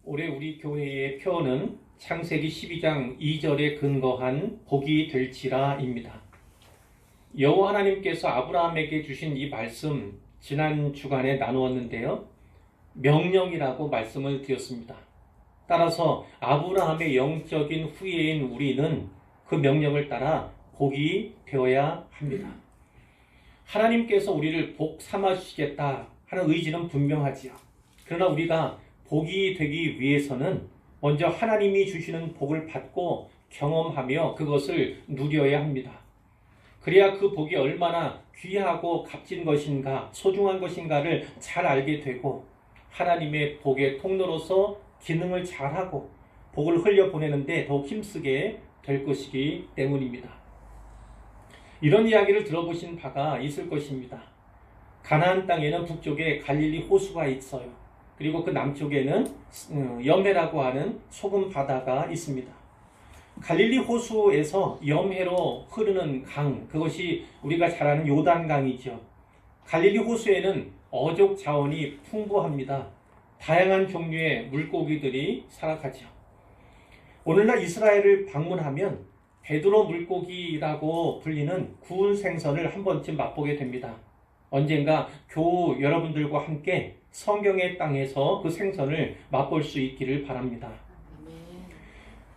올해 우리 교회의 표어는 창세기 12장 2절에 근거한 복이 될지라입니다. 여호와 하나님께서 아브라함에게 주신 이 말씀 지난 주간에 나누었는데요. 명령이라고 말씀을 드렸습니다. 따라서 아브라함의 영적인 후예인 우리는 그 명령을 따라 복이 되어야 합니다. 하나님께서 우리를 복 삼아 주시겠다 하는 의지는 분명하지요. 그러나 우리가 복이 되기 위해서는 먼저 하나님이 주시는 복을 받고 경험하며 그것을 누려야 합니다. 그래야 그 복이 얼마나 귀하고 값진 것인가, 소중한 것인가를 잘 알게 되고 하나님의 복의 통로로서 기능을 잘하고 복을 흘려보내는데 더욱 힘쓰게 될 것이기 때문입니다. 이런 이야기를 들어보신 바가 있을 것입니다. 가나안 땅에는 북쪽에 갈릴리 호수가 있어요. 그리고 그 남쪽에는 염해라고 하는 소금 바다가 있습니다. 갈릴리 호수에서 염해로 흐르는 강, 그것이 우리가 잘 아는 요단강이죠. 갈릴리 호수에는 어족 자원이 풍부합니다. 다양한 종류의 물고기들이 살아가죠. 오늘날 이스라엘을 방문하면 베드로 물고기라고 불리는 구운 생선을 한 번쯤 맛보게 됩니다. 언젠가 교우 여러분들과 함께 성경의 땅에서 그 생선을 맛볼 수 있기를 바랍니다.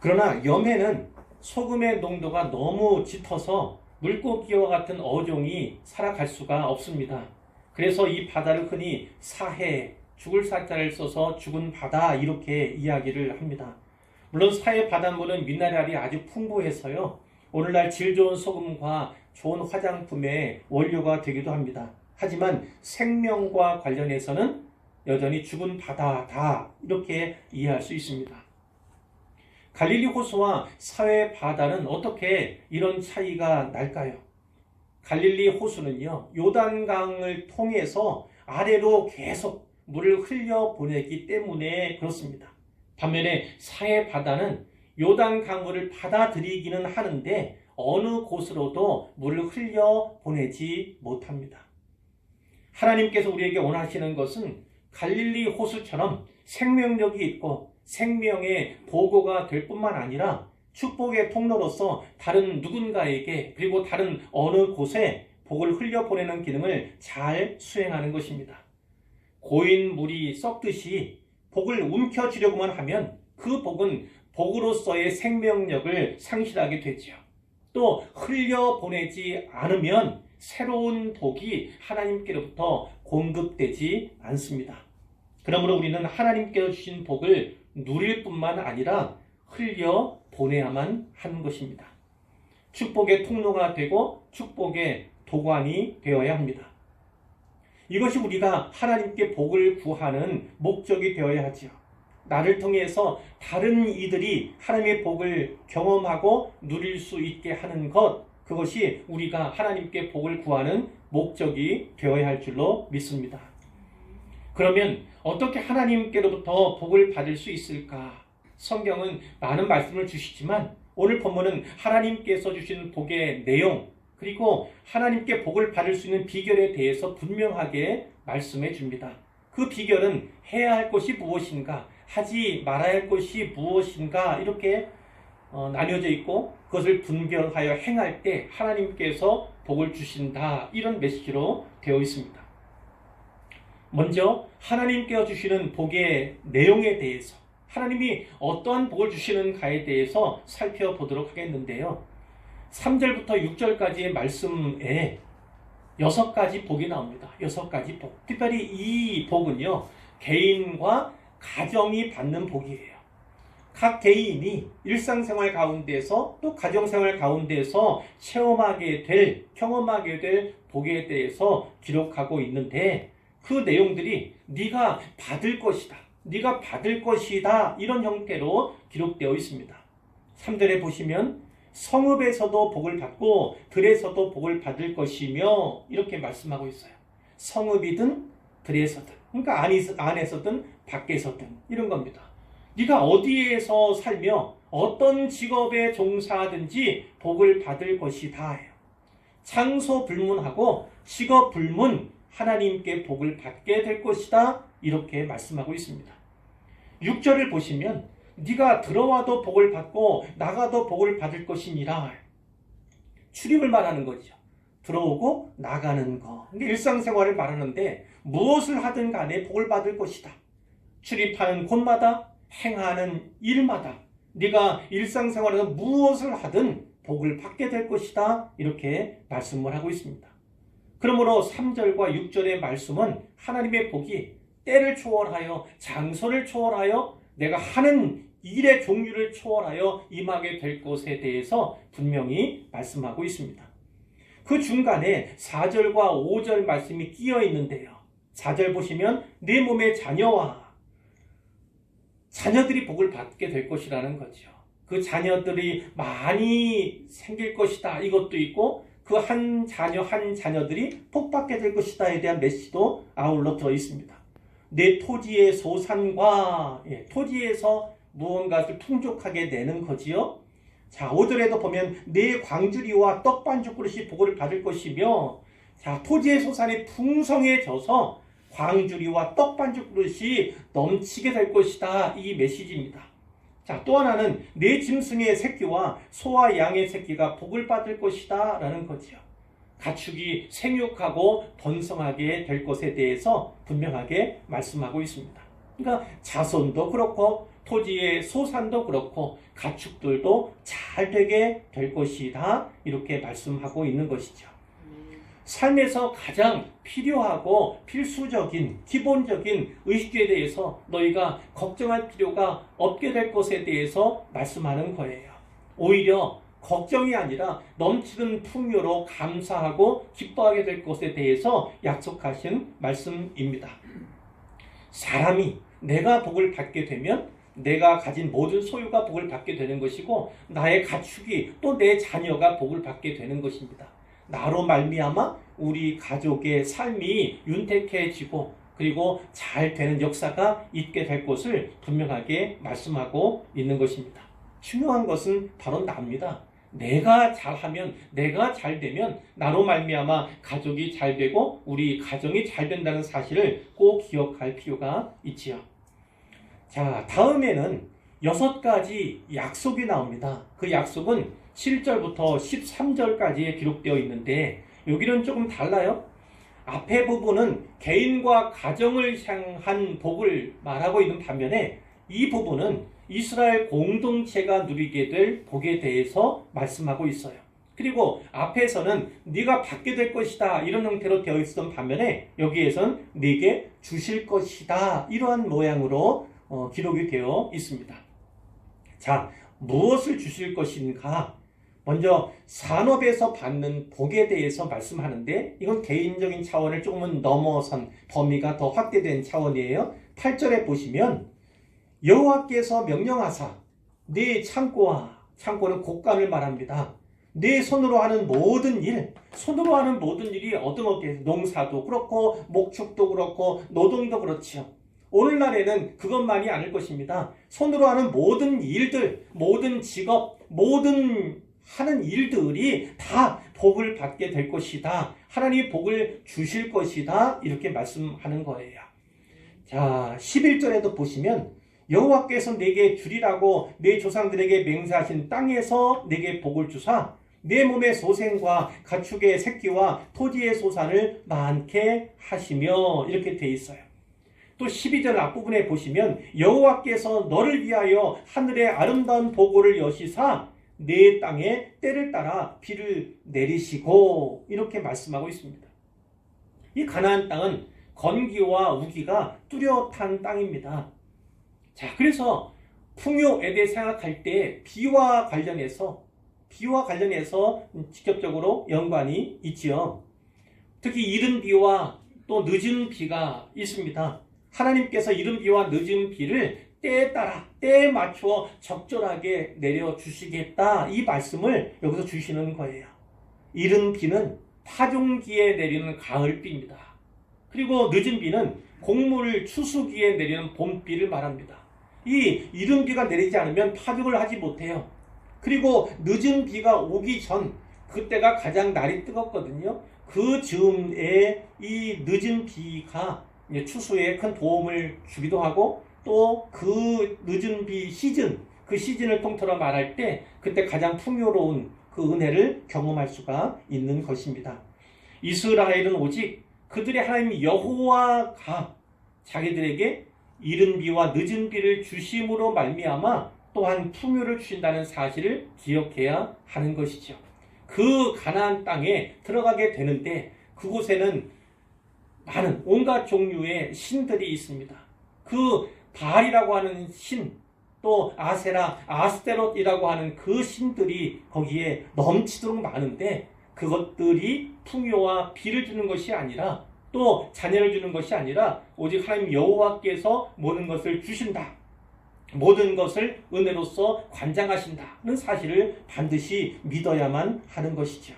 그러나 염해는 소금의 농도가 너무 짙어서 물고기와 같은 어종이 살아갈 수가 없습니다. 그래서 이 바다를 흔히 사해, 죽을 사자를 써서 죽은 바다 이렇게 이야기를 합니다. 물론 사해 바닷물은 미네랄이 아주 풍부해서요. 오늘날 질 좋은 소금과 좋은 화장품의 원료가 되기도 합니다. 하지만 생명과 관련해서는 여전히 죽은 바다다 이렇게 이해할 수 있습니다. 갈릴리 호수와 사해 바다는 어떻게 이런 차이가 날까요? 갈릴리 호수는요, 요단강을 통해서 아래로 계속 물을 흘려보내기 때문에 그렇습니다. 반면에 사해 바다는 요단 강물을 받아들이기는 하는데 어느 곳으로도 물을 흘려보내지 못합니다. 하나님께서 우리에게 원하시는 것은 갈릴리 호수처럼 생명력이 있고 생명의 보고가 될 뿐만 아니라 축복의 통로로서 다른 누군가에게 그리고 다른 어느 곳에 복을 흘려보내는 기능을 잘 수행하는 것입니다. 고인 물이 썩듯이 복을 움켜쥐려고만 하면 그 복은 복으로서의 생명력을 상실하게 되죠. 또 흘려보내지 않으면 새로운 복이 하나님께로부터 공급되지 않습니다. 그러므로 우리는 하나님께서 주신 복을 누릴 뿐만 아니라 흘려보내야만 하는 것입니다. 축복의 통로가 되고 축복의 도관이 되어야 합니다. 이것이 우리가 하나님께 복을 구하는 목적이 되어야 하죠. 나를 통해서 다른 이들이 하나님의 복을 경험하고 누릴 수 있게 하는 것, 그것이 우리가 하나님께 복을 구하는 목적이 되어야 할 줄로 믿습니다. 그러면 어떻게 하나님께로부터 복을 받을 수 있을까? 성경은 많은 말씀을 주시지만 오늘 본문은 하나님께서 주신 복의 내용, 그리고 하나님께 복을 받을 수 있는 비결에 대해서 분명하게 말씀해 줍니다. 그 비결은 해야 할 것이 무엇인가, 하지 말아야 할 것이 무엇인가 이렇게 나뉘어져 있고 그것을 분별하여 행할 때 하나님께서 복을 주신다 이런 메시지로 되어 있습니다. 먼저 하나님께서 주시는 복의 내용에 대해서 하나님이 어떠한 복을 주시는가에 대해서 살펴보도록 하겠는데요. 3절부터 6절까지의 말씀에 6가지 복이 나옵니다. 6가지 복. 특별히 이 복은요, 개인과 가정이 받는 복이에요. 각 개인이 일상생활 가운데서 또 가정생활 가운데서 체험하게 될, 경험하게 될 복에 대해서 기록하고 있는데 그 내용들이 네가 받을 것이다, 네가 받을 것이다 이런 형태로 기록되어 있습니다. 3절에 보시면 성읍에서도 복을 받고 들에서도 복을 받을 것이며 이렇게 말씀하고 있어요. 성읍이든 들에서든, 그러니까 안에서든 밖에서든 이런 겁니다. 네가 어디에서 살며 어떤 직업에 종사하든지 복을 받을 것이다 해요. 장소 불문하고 직업 불문 하나님께 복을 받게 될 것이다 이렇게 말씀하고 있습니다. 6절을 보시면 네가 들어와도 복을 받고 나가도 복을 받을 것이니라. 출입을 말하는 거죠. 들어오고 나가는 거. 이게 일상생활을 말하는데 무엇을 하든 간에 복을 받을 것이다. 출입하는 곳마다 행하는 일마다 네가 일상생활에서 무엇을 하든 복을 받게 될 것이다. 이렇게 말씀을 하고 있습니다. 그러므로 3절과 6절의 말씀은 하나님의 복이 때를 초월하여 장소를 초월하여 내가 하는 일의 종류를 초월하여 임하게 될 것에 대해서 분명히 말씀하고 있습니다. 그 중간에 4절과 5절 말씀이 끼어 있는데요. 4절 보시면 내 몸의 자녀들이 복을 받게 될 것이라는 거죠. 그 자녀들이 많이 생길 것이다. 이것도 있고 그 한 자녀들이 복받게 될 것이다에 대한 메시지도 아울러 들어 있습니다. 내 토지의 소산과 토지에서 무언가를 풍족하게 내는 거지요. 자, 5절에도 보면 내 광주리와 떡반죽 그릇이 복을 받을 것이며, 자, 토지의 소산이 풍성해져서 광주리와 떡반죽 그릇이 넘치게 될 것이다. 이 메시지입니다. 자, 또 하나는 내 짐승의 새끼와 소와 양의 새끼가 복을 받을 것이다 라는 거지요. 가축이 생육하고 번성하게 될 것에 대해서 분명하게 말씀하고 있습니다. 그러니까 자손도 그렇고 토지의 소산도 그렇고 가축들도 잘 되게 될 것이다 이렇게 말씀하고 있는 것이죠. 삶에서 가장 필요하고 필수적인 기본적인 의식주에 대해서 너희가 걱정할 필요가 없게 될 것에 대해서 말씀하는 거예요. 오히려 걱정이 아니라 넘치는 풍요로 감사하고 기뻐하게 될 것에 대해서 약속하신 말씀입니다. 사람이 내가 복을 받게 되면 내가 가진 모든 소유가 복을 받게 되는 것이고 나의 가축이 또 내 자녀가 복을 받게 되는 것입니다. 나로 말미암아 우리 가족의 삶이 윤택해지고 그리고 잘 되는 역사가 있게 될 것을 분명하게 말씀하고 있는 것입니다. 중요한 것은 바로 나입니다. 내가 잘하면 내가 잘되면 나로 말미암아 가족이 잘되고 우리 가정이 잘 된다는 사실을 꼭 기억할 필요가 있지요. 자, 다음에는 6가지 약속이 나옵니다. 그 약속은 7절부터 13절까지에 기록되어 있는데 여기는 조금 달라요. 앞에 부분은 개인과 가정을 향한 복을 말하고 있는 반면에 이 부분은 이스라엘 공동체가 누리게 될 복에 대해서 말씀하고 있어요. 그리고 앞에서는 네가 받게 될 것이다 이런 형태로 되어 있었던 반면에 여기에선 네게 주실 것이다 이러한 모양으로 기록이 되어 있습니다. 자, 무엇을 주실 것인가? 먼저 산업에서 받는 복에 대해서 말씀하는데 이건 개인적인 차원을 조금은 넘어선 범위가 더 확대된 차원이에요. 8절에 보시면 여호와께서 명령하사 네 창고는 곳간을 말합니다. 네 손으로 하는 모든 일이 어떤 농사도 그렇고 목축도 그렇고 노동도 그렇지요. 오늘날에는 그것만이 아닐 것입니다. 손으로 하는 모든 일들, 모든 직업, 모든 하는 일들이 다 복을 받게 될 것이다. 하나님이 복을 주실 것이다. 이렇게 말씀하는 거예요. 자, 11절에도 보시면 여호와께서 내게 주리라고 내 조상들에게 맹세하신 땅에서 내게 복을 주사 내 몸의 소생과 가축의 새끼와 토지의 소산을 많게 하시며 이렇게 돼 있어요. 또 12절 앞부분에 보시면 여호와께서 너를 위하여 하늘의 아름다운 보고를 여시사 내 땅에 때를 따라 비를 내리시고 이렇게 말씀하고 있습니다. 이 가나안 땅은 건기와 우기가 뚜렷한 땅입니다. 자, 그래서 풍요에 대해 생각할 때 비와 관련해서 직접적으로 연관이 있지요. 특히 이른 비와 또 늦은 비가 있습니다. 하나님께서 이른 비와 늦은 비를 때에 따라 때에 맞추어 적절하게 내려주시겠다 이 말씀을 여기서 주시는 거예요. 이른 비는 파종기에 내리는 가을비입니다. 그리고 늦은 비는 곡물 추수기에 내리는 봄비를 말합니다. 이 이른 비가 내리지 않으면 파종을 하지 못해요. 그리고 늦은 비가 오기 전 그때가 가장 날이 뜨겁거든요. 그 즈음에 이 늦은 비가 추수에 큰 도움을 주기도 하고 또 그 늦은 비 시즌, 그 시즌을 통틀어 말할 때 그때 가장 풍요로운 그 은혜를 경험할 수가 있는 것입니다. 이스라엘은 오직 그들의 하나님 여호와가 자기들에게 이른 비와 늦은 비를 주심으로 말미암아 또한 풍요를 주신다는 사실을 기억해야 하는 것이죠. 그 가나안 땅에 들어가게 되는데 그곳에는 많은 온갖 종류의 신들이 있습니다. 그 바알이라고 하는 신, 또 아세라, 아스테롯이라고 하는 그 신들이 거기에 넘치도록 많은데 그것들이 풍요와 비를 주는 것이 아니라 또 자녀를 주는 것이 아니라 오직 하나님 여호와께서 모든 것을 주신다. 모든 것을 은혜로서 관장하신다는 사실을 반드시 믿어야만 하는 것이죠.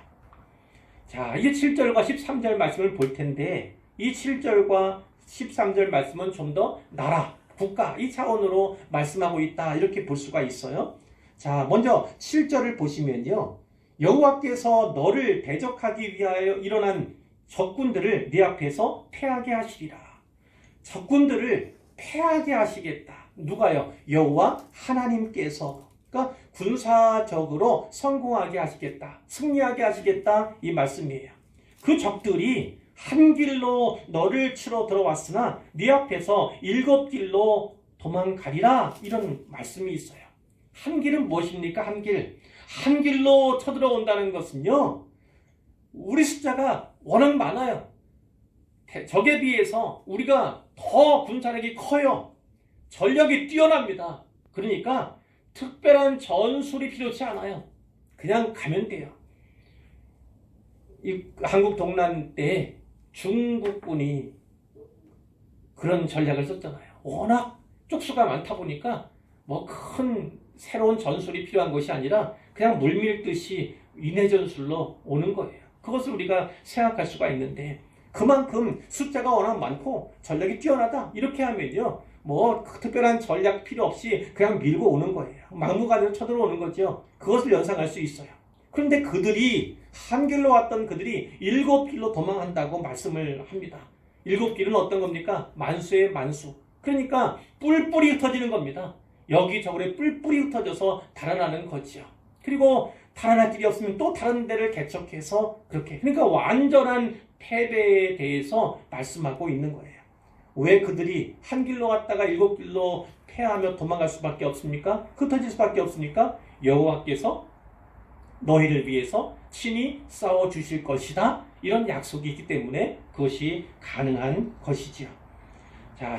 자, 이제 7절과 13절 말씀을 볼 텐데 이 7절과 13절 말씀은 좀 더 나라, 국가 이 차원으로 말씀하고 있다 이렇게 볼 수가 있어요. 자, 먼저 7절을 보시면요. 여호와께서 너를 대적하기 위하여 일어난 적군들을 네 앞에서 패하게 하시리라. 적군들을 패하게 하시겠다. 누가요? 여호와 하나님께서. 그러니까 군사적으로 성공하게 하시겠다. 승리하게 하시겠다. 이 말씀이에요. 그 적들이 한 길로 너를 치러 들어왔으나 네 앞에서 7길로 도망가리라. 이런 말씀이 있어요. 한 길은 무엇입니까? 한 길. 한 길로 쳐들어온다는 것은요. 우리 숫자가 워낙 많아요. 적에 비해서 우리가 더 군사력이 커요. 전력이 뛰어납니다. 그러니까 특별한 전술이 필요치 않아요. 그냥 가면 돼요. 이 한국 동란 때 중국군이 그런 전략을 썼잖아요. 워낙 쪽수가 많다 보니까 뭐 큰 새로운 전술이 필요한 것이 아니라 그냥 물밀듯이 인해 전술로 오는 거예요. 그것을 우리가 생각할 수가 있는데 그만큼 숫자가 워낙 많고 전략이 뛰어나다 이렇게 하면요 뭐 특별한 전략 필요 없이 그냥 밀고 오는 거예요. 막무가내로 쳐들어오는 거죠. 그것을 연상할 수 있어요. 그런데 그들이 한 길로 왔던 그들이 7길로 도망한다고 말씀을 합니다. 7길은 어떤 겁니까? 만수의 만수. 그러니까 뿔뿔이 흩어지는 겁니다. 여기저기 뿔뿔이 흩어져서 달아나는 거죠. 그리고 달아날 길이 없으면 또 다른 데를 개척해서 그렇게. 그러니까 완전한 패배에 대해서 말씀하고 있는 거예요. 왜 그들이 한 길로 갔다가 7길로 패하며 도망갈 수밖에 없습니까? 흩어질 수밖에 없습니까? 여호와께서 너희를 위해서 친히 싸워주실 것이다. 이런 약속이 있기 때문에 그것이 가능한 것이지요. 자,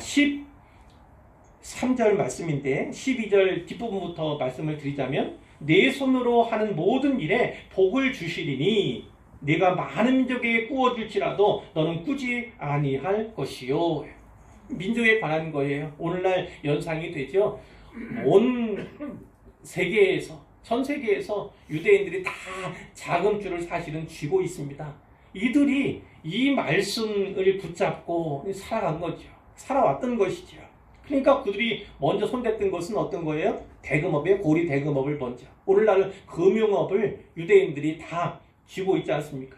13절 말씀인데 12절 뒷부분부터 말씀을 드리자면 내 손으로 하는 모든 일에 복을 주시리니 네가 많은 민족에게 꾸어줄지라도 너는 꾸지 아니할 것이요. 민족에 관한 거예요. 오늘날 연상이 되죠. 온 세계에서 전 세계에서 유대인들이 다 자금줄을 사실은 쥐고 있습니다. 이들이 이 말씀을 붙잡고 살아간 거죠. 살아왔던 것이죠. 그러니까 그들이 먼저 손댔던 것은 어떤 거예요? 대금업이에요. 고리 대금업을 먼저. 오늘날 금융업을 유대인들이 다 쥐고 있지 않습니까?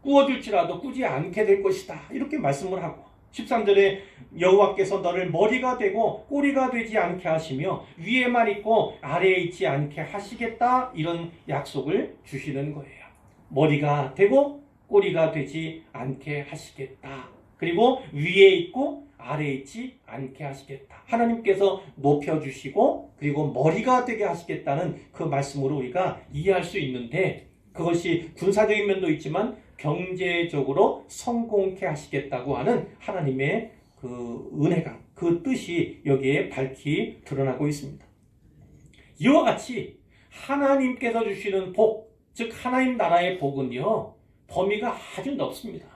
꾸어줄지라도 꾸지 않게 될 것이다. 이렇게 말씀을 하고 13절에 여호와께서 너를 머리가 되고 꼬리가 되지 않게 하시며 위에만 있고 아래에 있지 않게 하시겠다. 이런 약속을 주시는 거예요. 머리가 되고 꼬리가 되지 않게 하시겠다. 그리고 위에 있고 아래에 있지 않게 하시겠다. 하나님께서 높여주시고 그리고 머리가 되게 하시겠다는 그 말씀으로 우리가 이해할 수 있는데 그것이 군사적인 면도 있지만 경제적으로 성공케 하시겠다고 하는 하나님의 그 은혜가 그 뜻이 여기에 밝히 드러나고 있습니다. 이와 같이 하나님께서 주시는 복, 즉 하나님 나라의 복은요 범위가 아주 넓습니다.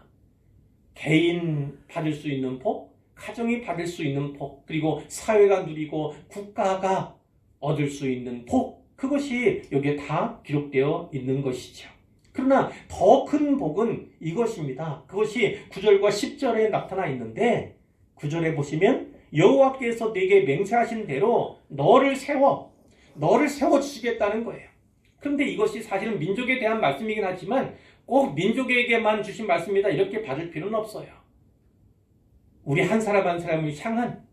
개인 받을 수 있는 복, 가정이 받을 수 있는 복, 그리고 사회가 누리고 국가가 얻을 수 있는 복, 그것이 여기에 다 기록되어 있는 것이죠. 그러나 더 큰 복은 이것입니다. 그것이 9절과 10절에 나타나 있는데 9절에 보시면 여호와께서 네게 맹세하신 대로 너를 세워 주시겠다는 거예요. 그런데 이것이 사실은 민족에 대한 말씀이긴 하지만 꼭 민족에게만 주신 말씀이다 이렇게 받을 필요는 없어요. 우리 한 사람 한 사람을 향한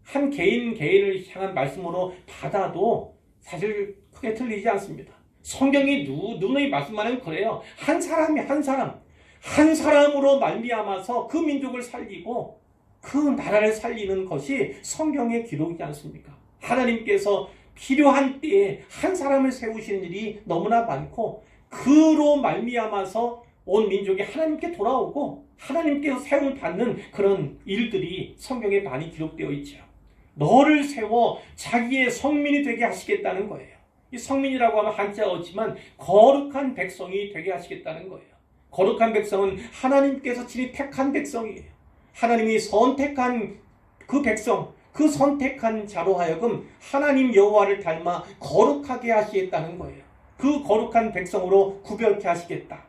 한 개인 개인을 향한 말씀으로 받아도 사실 크게 틀리지 않습니다. 성경이 누누이 말씀하는 그래요. 한 사람이 한 사람으로 말미암아서 그 민족을 살리고 그 나라를 살리는 것이 성경의 기록이지 않습니까? 하나님께서 필요한 때에 한 사람을 세우시는 일이 너무나 많고 그로 말미암아서 온 민족이 하나님께 돌아오고 하나님께서 세움을 받는 그런 일들이 성경에 많이 기록되어 있죠. 너를 세워 자기의 성민이 되게 하시겠다는 거예요. 이 성민이라고 하면 한자어지만 거룩한 백성이 되게 하시겠다는 거예요. 거룩한 백성은 하나님께서 친히 택한 백성이에요. 하나님이 선택한 그 백성, 그 선택한 자로 하여금 하나님 여호와를 닮아 거룩하게 하시겠다는 거예요. 그 거룩한 백성으로 구별케 하시겠다.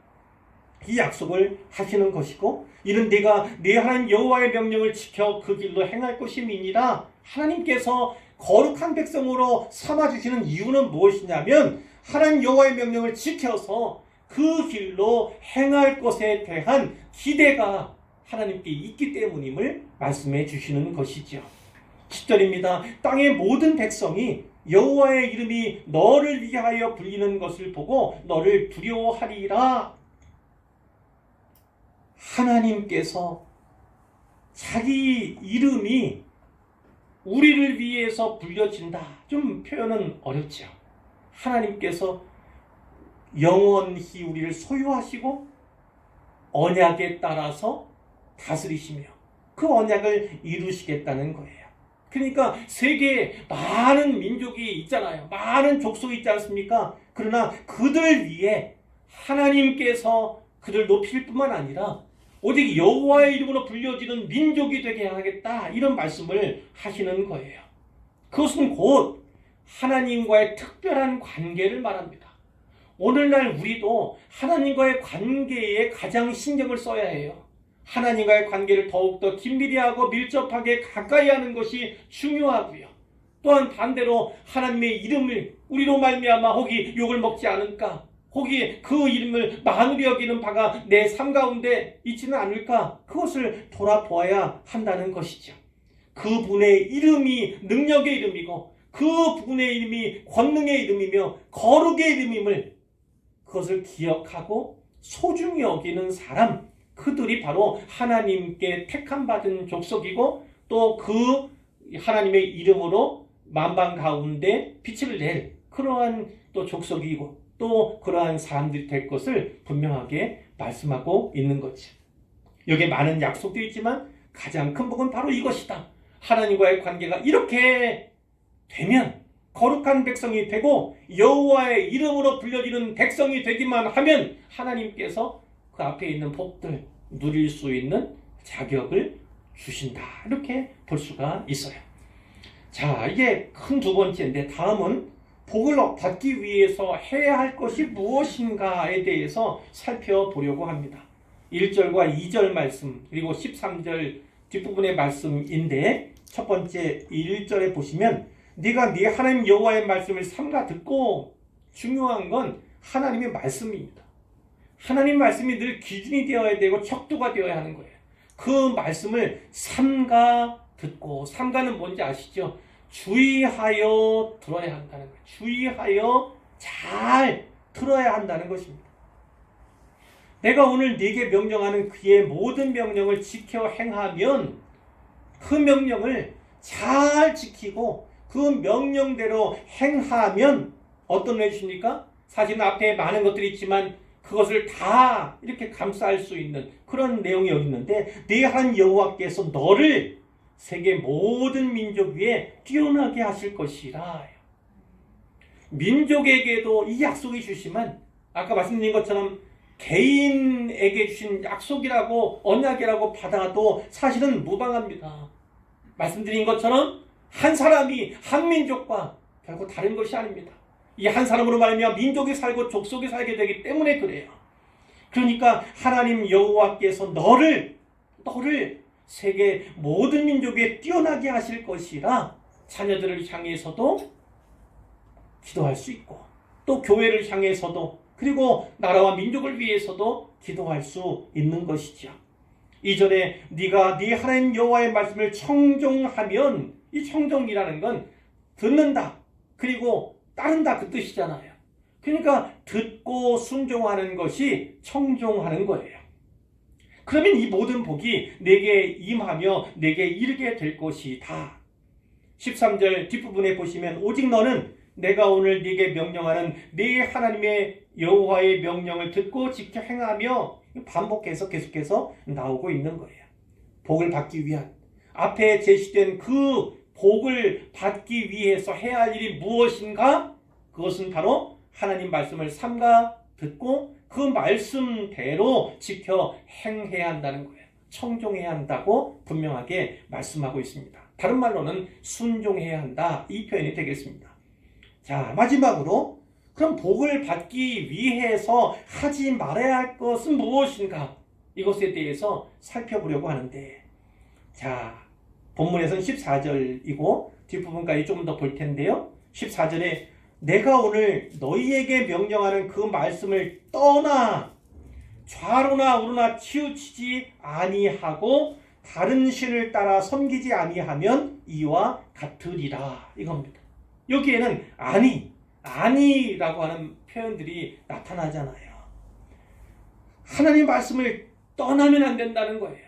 이 약속을 하시는 것이고 이는 네가 네 하나님 여호와의 명령을 지켜 그 길로 행할 것임이니라. 하나님께서 거룩한 백성으로 삼아주시는 이유는 무엇이냐면 하나님 여호와의 명령을 지켜서 그 길로 행할 것에 대한 기대가 하나님께 있기 때문임을 말씀해 주시는 것이죠. 10절입니다. 땅의 모든 백성이 여호와의 이름이 너를 위하여 불리는 것을 보고 너를 두려워하리라. 하나님께서 자기 이름이 우리를 위해서 불려진다. 좀 표현은 어렵죠. 하나님께서 영원히 우리를 소유하시고 언약에 따라서 다스리시며 그 언약을 이루시겠다는 거예요. 그러니까 세계에 많은 민족이 있잖아요. 많은 족속이 있지 않습니까? 그러나 그들 위에 하나님께서 그들 높일 뿐만 아니라 오직 여호와의 이름으로 불려지는 민족이 되게 하겠다. 이런 말씀을 하시는 거예요. 그것은 곧 하나님과의 특별한 관계를 말합니다. 오늘날 우리도 하나님과의 관계에 가장 신경을 써야 해요. 하나님과의 관계를 더욱더 긴밀히 하고 밀접하게 가까이 하는 것이 중요하고요. 또한 반대로 하나님의 이름을 우리로 말미암아 혹이 욕을 먹지 않을까? 혹이 그 이름을 만으로 여기는 바가 내 삶 가운데 있지는 않을까? 그것을 돌아보아야 한다는 것이죠. 그분의 이름이 능력의 이름이고 그분의 이름이 권능의 이름이며 거룩의 이름임을 그것을 기억하고 소중히 여기는 사람, 그들이 바로 하나님께 택함 받은 족속이고 또 그 하나님의 이름으로 만방 가운데 빛을 낼 그러한 또 족속이고 또 그러한 사람들이 될 것을 분명하게 말씀하고 있는 거지. 여기에 많은 약속도 있지만 가장 큰 복은 바로 이것이다. 하나님과의 관계가 이렇게 되면 거룩한 백성이 되고 여호와의 이름으로 불려지는 백성이 되기만 하면 하나님께서 그 앞에 있는 복들 누릴 수 있는 자격을 주신다. 이렇게 볼 수가 있어요. 자, 이게 큰 두 번째인데 다음은 복을 받기 위해서 해야 할 것이 무엇인가에 대해서 살펴보려고 합니다. 1절과 2절 말씀 그리고 13절 뒷부분의 말씀인데 첫 번째 1절에 보시면 네가 네 하나님 여호와의 말씀을 삼가 듣고 중요한 건 하나님의 말씀입니다. 하나님 말씀이 늘 기준이 되어야 되고 척도가 되어야 하는 거예요. 그 말씀을 삼가 듣고 삼가는 뭔지 아시죠? 주의하여 들어야 한다는 거예요. 주의하여 잘 들어야 한다는 것입니다. 내가 오늘 네게 명령하는 그의 모든 명령을 지켜 행하면 그 명령을 잘 지키고 그 명령대로 행하면 어떤 것입니까? 사실 앞에 많은 것들이 있지만 그것을 다 이렇게 감싸할 수 있는 그런 내용이 여기 있는데 네 하나님 여호와께서 너를 세계 모든 민족 위에 뛰어나게 하실 것이라. 민족에게도 이 약속이 주시면 아까 말씀드린 것처럼 개인에게 주신 약속이라고 언약이라고 받아도 사실은 무방합니다. 말씀드린 것처럼 한 사람이 한 민족과 결코 다른 것이 아닙니다. 이 한 사람으로 말미암아 민족이 살고 족속이 살게 되기 때문에 그래요. 그러니까 하나님 여호와께서 너를 세계 모든 민족에 뛰어나게 하실 것이라 자녀들을 향해서도 기도할 수 있고 또 교회를 향해서도 그리고 나라와 민족을 위해서도 기도할 수 있는 것이죠. 이전에 네가 네 하나님 여호와의 말씀을 청종하면 이 청종이라는 건 듣는다, 그리고 따른다 그 뜻이잖아요. 그러니까 듣고 순종하는 것이 청종하는 거예요. 그러면 이 모든 복이 내게 임하며 내게 이르게 될 것이다. 13절 뒷부분에 보시면 오직 너는 내가 오늘 네게 명령하는 네 하나님의 여호와의 명령을 듣고 지켜 행하며 반복해서 계속해서 나오고 있는 거예요. 복을 받기 위한, 앞에 제시된 그 복을 받기 위해서 해야 할 일이 무엇인가? 그것은 바로 하나님 말씀을 삼가 듣고 그 말씀대로 지켜 행해야 한다는 거예요. 청종해야 한다고 분명하게 말씀하고 있습니다. 다른 말로는 순종해야 한다, 이 표현이 되겠습니다. 자, 마지막으로 그럼 복을 받기 위해서 하지 말아야 할 것은 무엇인가? 이것에 대해서 살펴보려고 하는데, 자, 본문에서는 14절이고 뒷부분까지 좀 더 볼 텐데요. 14절에 내가 오늘 너희에게 명령하는 그 말씀을 떠나 좌로나 우로나 치우치지 아니하고 다른 신을 따라 섬기지 아니하면 이와 같으리라, 이겁니다. 여기에는 아니라고 하는 표현들이 나타나잖아요. 하나님 말씀을 떠나면 안 된다는 거예요.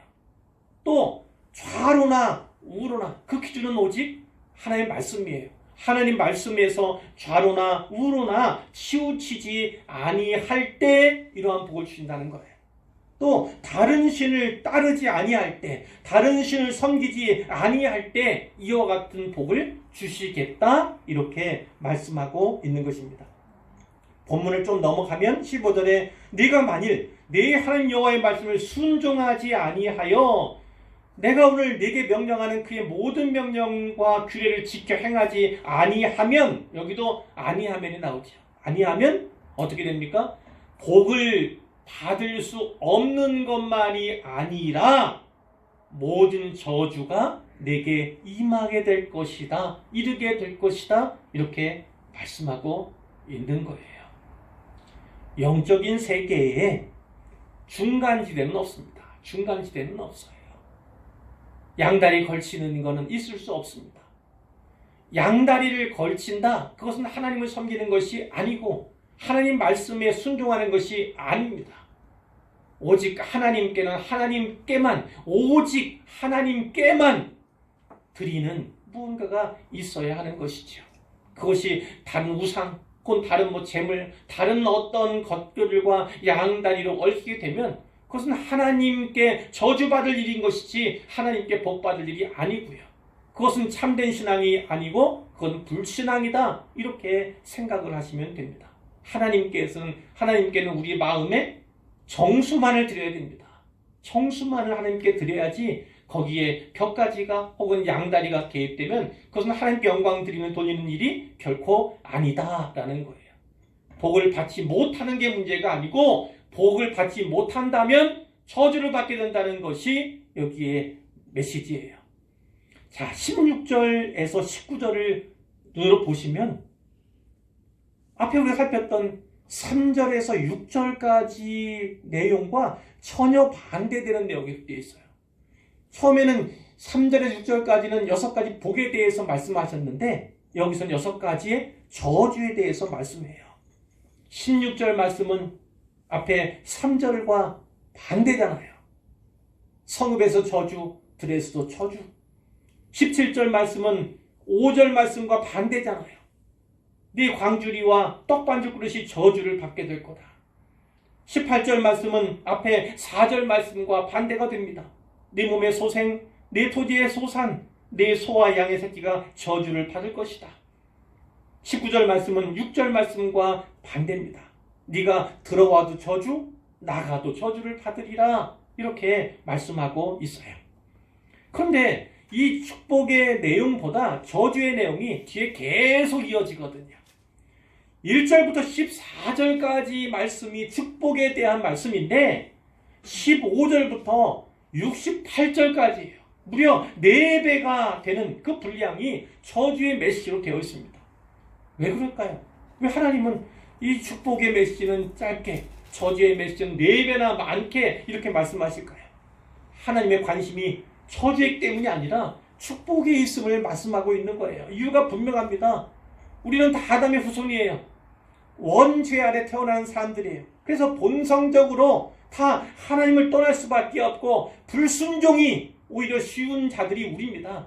또 좌로나 우로나 그 기준은 오직 하나님 말씀이에요. 하나님 말씀에서 좌로나 우로나 치우치지 아니할 때 이러한 복을 주신다는 거예요. 또 다른 신을 따르지 아니할 때, 다른 신을 섬기지 아니할 때 이와 같은 복을 주시겠다, 이렇게 말씀하고 있는 것입니다. 본문을 좀 넘어가면 15절에 네가 만일 네 하나님 여호와의 말씀을 순종하지 아니하여 내가 오늘 네게 명령하는 그의 모든 명령과 규례를 지켜 행하지 아니하면, 여기도 아니하면이 나오죠. 아니하면 어떻게 됩니까? 복을 받을 수 없는 것만이 아니라 모든 저주가 내게 임하게 될 것이다, 이르게 될 것이다, 이렇게 말씀하고 있는 거예요. 영적인 세계에 중간지대는 없습니다. 중간지대는 없어요. 양다리 걸치는 것은 있을 수 없습니다. 양다리를 걸친다, 그것은 하나님을 섬기는 것이 아니고 하나님 말씀에 순종하는 것이 아닙니다. 오직 하나님께는 하나님께만, 오직 하나님께만 드리는 무언가가 있어야 하는 것이죠. 그것이 다른 우상, 혹은 다른 재물, 다른 어떤 것들과 양다리로 얽히게 되면 그것은 하나님께 저주받을 일인 것이지 하나님께 복받을 일이 아니고요. 그것은 참된 신앙이 아니고 그건 불신앙이다, 이렇게 생각을 하시면 됩니다. 하나님께는 우리 마음에 정수만을 드려야 됩니다. 정수만을 하나님께 드려야지 거기에 벽가지가 혹은 양다리가 개입되면 그것은 하나님께 영광 드리면 돌리는 일이 결코 아니다라는 거예요. 복을 받지 못하는 게 문제가 아니고 복을 받지 못한다면 저주를 받게 된다는 것이 여기에 메시지예요. 자, 16절에서 19절을 눈으로 보시면 앞에 우리가 살폈던 3절에서 6절까지 내용과 전혀 반대되는 내용이 되어 있어요. 처음에는 3절에서 6절까지는 6가지 복에 대해서 말씀하셨는데 여기서는 6가지의 저주에 대해서 말씀해요. 16절 말씀은 앞에 3절과 반대잖아요. 성읍에서 저주, 들에서도 저주. 17절 말씀은 5절 말씀과 반대잖아요. 네 광주리와 떡반죽 그릇이 저주를 받게 될 거다. 18절 말씀은 앞에 4절 말씀과 반대가 됩니다. 네 몸의 소생, 네 토지의 소산, 네 소와 양의 새끼가 저주를 받을 것이다. 19절 말씀은 6절 말씀과 반대입니다. 네가 들어와도 저주, 나가도 저주를 받으리라, 이렇게 말씀하고 있어요. 그런데 이 축복의 내용보다 저주의 내용이 뒤에 계속 이어지거든요. 1절부터 14절까지 말씀이 축복에 대한 말씀인데 15절부터 68절까지예요. 무려 4배가 되는 그 분량이 저주의 메시지로 되어 있습니다. 왜 그럴까요? 왜 하나님은 이 축복의 메시지는 짧게, 저주의 메시지는 4배나 많게 이렇게 말씀하실까요? 하나님의 관심이 저주이기 때문이 아니라 축복에 있음을 말씀하고 있는 거예요. 이유가 분명합니다. 우리는 다 아담의 후손이에요. 원죄 아래 태어난 사람들이에요. 그래서 본성적으로 다 하나님을 떠날 수밖에 없고 불순종이 오히려 쉬운 자들이 우리입니다.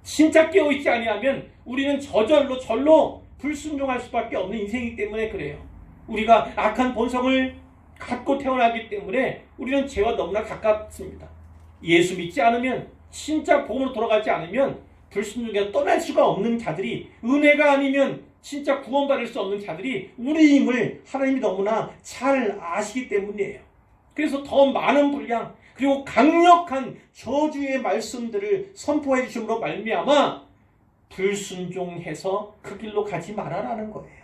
진짜 깨어있지 아니하면 우리는 저절로 절로 불순종할 수밖에 없는 인생이기 때문에 그래요. 우리가 악한 본성을 갖고 태어나기 때문에 우리는 죄와 너무나 가깝습니다. 예수 믿지 않으면, 진짜 복음으로 돌아가지 않으면 불순종에서 떠날 수가 없는 자들이, 은혜가 아니면 진짜 구원받을 수 없는 자들이 우리임을 하나님이 너무나 잘 아시기 때문이에요. 그래서 더 많은 분량 그리고 강력한 저주의 말씀들을 선포해 주심으로 말미암아 불순종해서 그 길로 가지 말아라는 거예요.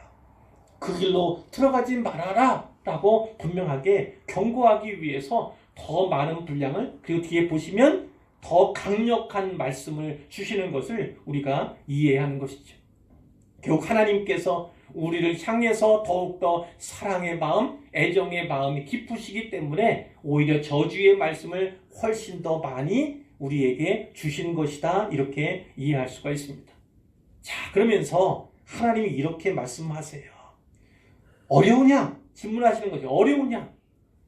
그 길로 들어가지 말아라 라고 분명하게 경고하기 위해서 더 많은 분량을, 그리고 뒤에 보시면 더 강력한 말씀을 주시는 것을 우리가 이해해야 하는 것이죠. 결국 하나님께서 우리를 향해서 더욱더 사랑의 마음, 애정의 마음이 깊으시기 때문에 오히려 저주의 말씀을 훨씬 더 많이 우리에게 주시는 것이다, 이렇게 이해할 수가 있습니다. 자, 그러면서 하나님이 이렇게 말씀하세요. 어려우냐? 질문하시는 거죠. 어려우냐?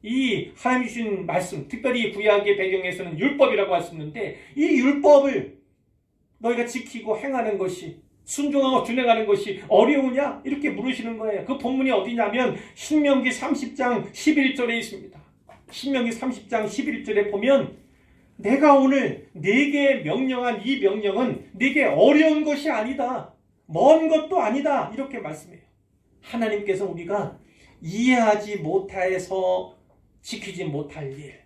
이 하나님 주신 말씀, 특별히 구약의 배경에서는 율법이라고 하셨는데, 이 율법을 너희가 지키고 행하는 것이, 순종하고 준행하는 것이 어려우냐? 이렇게 물으시는 거예요. 그 본문이 어디냐면 신명기 30장 11절에 있습니다. 신명기 30장 11절에 보면 내가 오늘 네게 명령한 이 명령은 네게 어려운 것이 아니다, 먼 것도 아니다, 이렇게 말씀해요. 하나님께서 우리가 이해하지 못해서 지키지 못할 일,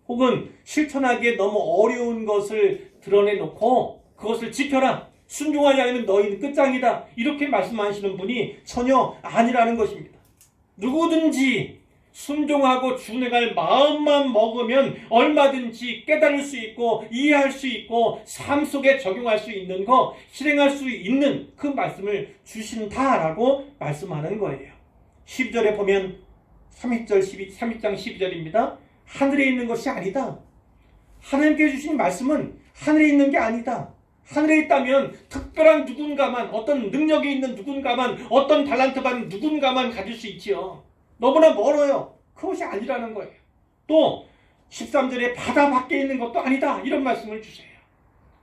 혹은 실천하기에 너무 어려운 것을 드러내놓고 그것을 지켜라, 순종하지 않으면 너희는 끝장이다, 이렇게 말씀하시는 분이 전혀 아니라는 것입니다. 누구든지 순종하고 준행할 마음만 먹으면 얼마든지 깨달을 수 있고 이해할 수 있고 삶 속에 적용할 수 있는 거, 실행할 수 있는 그 말씀을 주신다라고 말씀하는 거예요. 12절에 보면 32장 12절입니다. 하늘에 있는 것이 아니다. 하나님께 주신 말씀은 하늘에 있는 게 아니다. 하늘에 있다면 특별한 누군가만, 어떤 능력이 있는 누군가만, 어떤 달란트 받은 누군가만 가질 수 있지요. 너무나 멀어요. 그것이 아니라는 거예요. 또 13절에 바다 밖에 있는 것도 아니다, 이런 말씀을 주세요.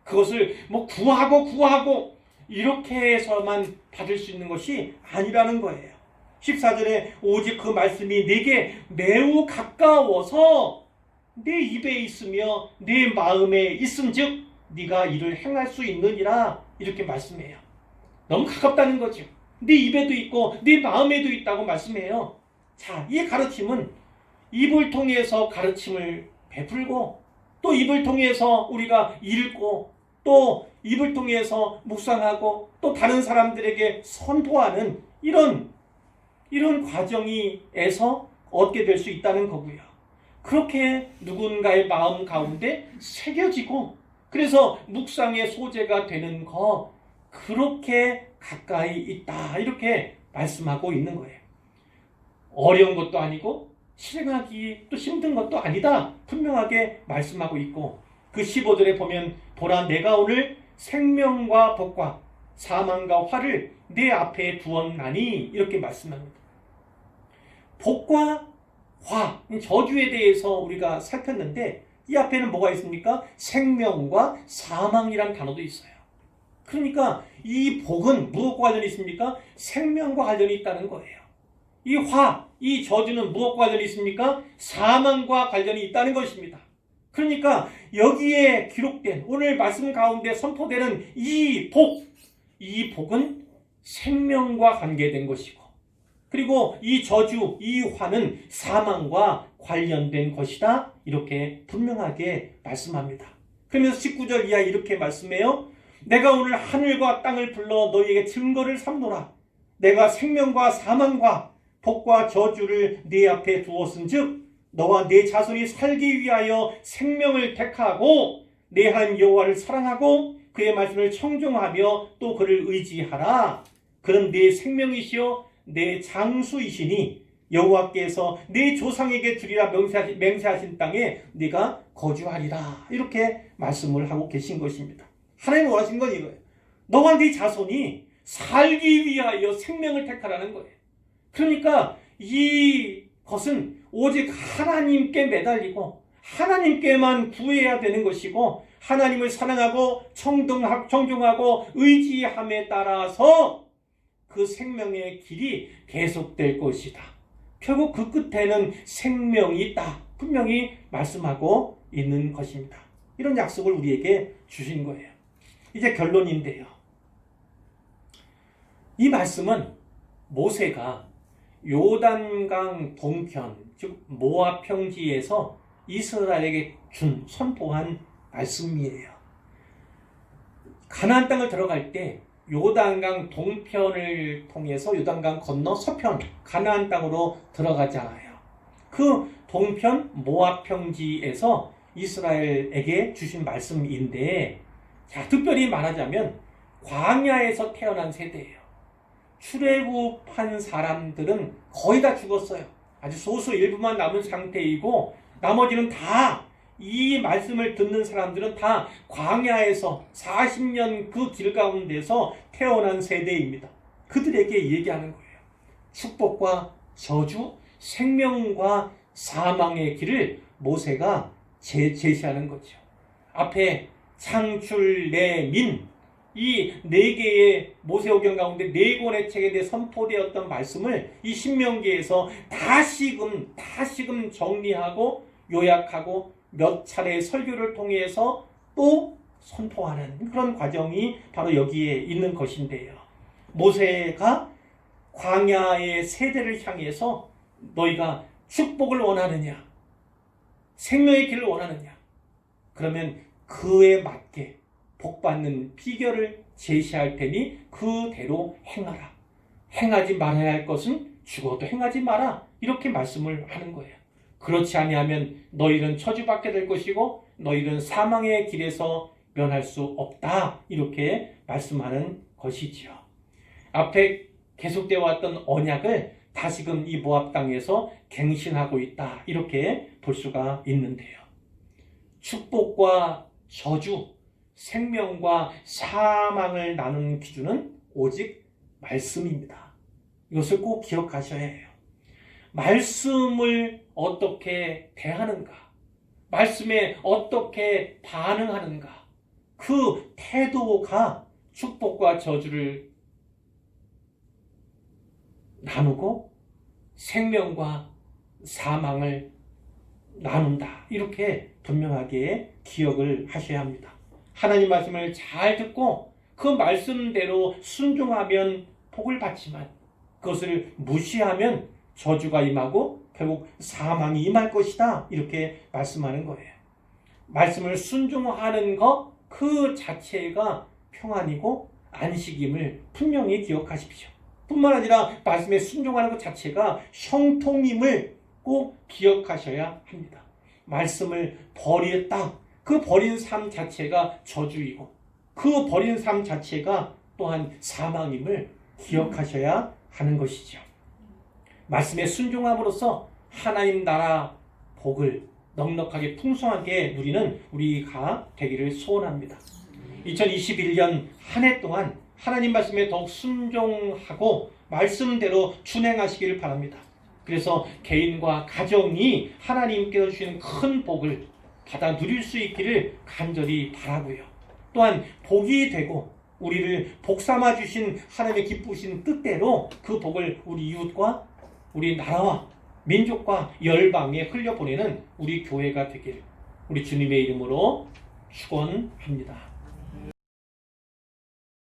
그것을 뭐 구하고 이렇게 해서만 받을 수 있는 것이 아니라는 거예요. 14절에 오직 그 말씀이 내게 매우 가까워서 내 입에 있으며 내 마음에 있은즉 네가 이를 행할 수 있느니라, 이렇게 말씀해요. 너무 가깝다는 거죠. 네 입에도 있고 네 마음에도 있다고 말씀해요. 자, 이 가르침은 입을 통해서 가르침을 베풀고, 또 입을 통해서 우리가 읽고, 또 입을 통해서 묵상하고, 또 다른 사람들에게 선포하는 이런 과정에서 얻게 될 수 있다는 거고요. 그렇게 누군가의 마음 가운데 새겨지고, 그래서 묵상의 소재가 되는 거, 그렇게 가까이 있다, 이렇게 말씀하고 있는 거예요. 어려운 것도 아니고 실행하기 또 힘든 것도 아니다, 분명하게 말씀하고 있고, 그 15절에 보면 보라 내가 오늘 생명과 복과 사망과 화를 내 앞에 두었나니, 이렇게 말씀합니다. 복과 화, 저주에 대해서 우리가 살폈는데 이 앞에는 뭐가 있습니까? 생명과 사망이란 단어도 있어요. 그러니까 이 복은 무엇과 관련이 있습니까? 생명과 관련이 있다는 거예요. 이 화, 이 저주는 무엇과 관련이 있습니까? 사망과 관련이 있다는 것입니다. 그러니까 여기에 기록된 오늘 말씀 가운데 선포되는 이 복은 생명과 관계된 것이고, 그리고 이 저주, 이 화는 사망과 관련된 것이다, 이렇게 분명하게 말씀합니다. 그러면서 19절 이하 이렇게 말씀해요. 내가 오늘 하늘과 땅을 불러 너희에게 증거를 삼노라. 내가 생명과 사망과 복과 저주를 네 앞에 두었은즉 너와 네 자손이 살기 위하여 생명을 택하고 내 하나님 여호와를 사랑하고 그의 말씀을 청종하며 또 그를 의지하라. 그는 네 생명이시요 내 장수이시니 여호와께서 네 조상에게 주리라 맹세하신 땅에 네가 거주하리라, 이렇게 말씀을 하고 계신 것입니다. 하나님 원하시는 건 이거예요. 너와 네 자손이 살기 위하여 생명을 택하라는 거예요. 그러니까 이것은 오직 하나님께 매달리고 하나님께만 구해야 되는 것이고 하나님을 사랑하고 청종하고 의지함에 따라서 그 생명의 길이 계속될 것이다. 결국 그 끝에는 생명이 있다. 분명히 말씀하고 있는 것입니다. 이런 약속을 우리에게 주신 거예요. 이제 결론인데요. 이 말씀은 모세가 요단강 동편, 즉 모압 평지에서 이스라엘에게 선포한 말씀이에요. 가나안 땅을 들어갈 때 요단강 동편을 통해서 요단강 건너 서편 가나안 땅으로 들어가잖아요. 그 동편 모압 평지에서 이스라엘에게 주신 말씀인데, 자, 특별히 말하자면 광야에서 태어난 세대예요. 출애굽한 사람들은 거의 다 죽었어요. 아주 소수 일부만 남은 상태이고 나머지는 다, 이 말씀을 듣는 사람들은 다 광야에서 40년 그 길 가운데서 태어난 세대입니다. 그들에게 얘기하는 거예요. 축복과 저주, 생명과 사망의 길을 모세가 제시하는 거죠. 앞에 창출, 내민, 이 네 개의 모세오경 가운데 네 권의 책에 선포되었던 말씀을 이 신명기에서 다시금 정리하고 요약하고 몇 차례의 설교를 통해서 또 선포하는 그런 과정이 바로 여기에 있는 것인데요. 모세가 광야의 세대를 향해서 너희가 축복을 원하느냐, 생명의 길을 원하느냐, 그러면 그에 맞게 복받는 비결을 제시할 테니 그대로 행하라. 행하지 말아야 할 것은 죽어도 행하지 마라. 이렇게 말씀을 하는 거예요. 그렇지 아니하면 너희는 저주받게 될 것이고 너희는 사망의 길에서 면할 수 없다. 이렇게 말씀하는 것이지요. 앞에 계속되어 왔던 언약을 다시금 이 모압 땅에서 갱신하고 있다. 이렇게 볼 수가 있는데요. 축복과 저주, 생명과 사망을 나누는 기준은 오직 말씀입니다. 이것을 꼭 기억하셔야 해요. 말씀을 어떻게 대하는가, 말씀에 어떻게 반응하는가, 그 태도가 축복과 저주를 나누고 생명과 사망을 나눈다. 이렇게 분명하게 기억을 하셔야 합니다. 하나님 말씀을 잘 듣고 그 말씀대로 순종하면 복을 받지만 그것을 무시하면 저주가 임하고 결국 사망이 임할 것이다. 이렇게 말씀하는 거예요. 말씀을 순종하는 것 그 자체가 평안이고 안식임을 분명히 기억하십시오. 뿐만 아니라 말씀에 순종하는 것 자체가 형통임을 꼭 기억하셔야 합니다. 말씀을 버렸다. 그 버린 삶 자체가 저주이고 그 버린 삶 자체가 또한 사망임을 기억하셔야 하는 것이죠. 말씀에 순종함으로써 하나님 나라 복을 넉넉하게 풍성하게 누리는 우리가 되기를 소원합니다. 2021년 한 해 동안 하나님 말씀에 더욱 순종하고 말씀대로 준행하시기를 바랍니다. 그래서 개인과 가정이 하나님께서 주시는 큰 복을 받아 누릴 수 있기를 간절히 바라고요. 또한 복이 되고 우리를 복 삼아 주신 하나님의 기쁘신 뜻대로 그 복을 우리 이웃과 우리 나라와 민족과 열방에 흘려보내는 우리 교회가 되기를 우리 주님의 이름으로 축원합니다.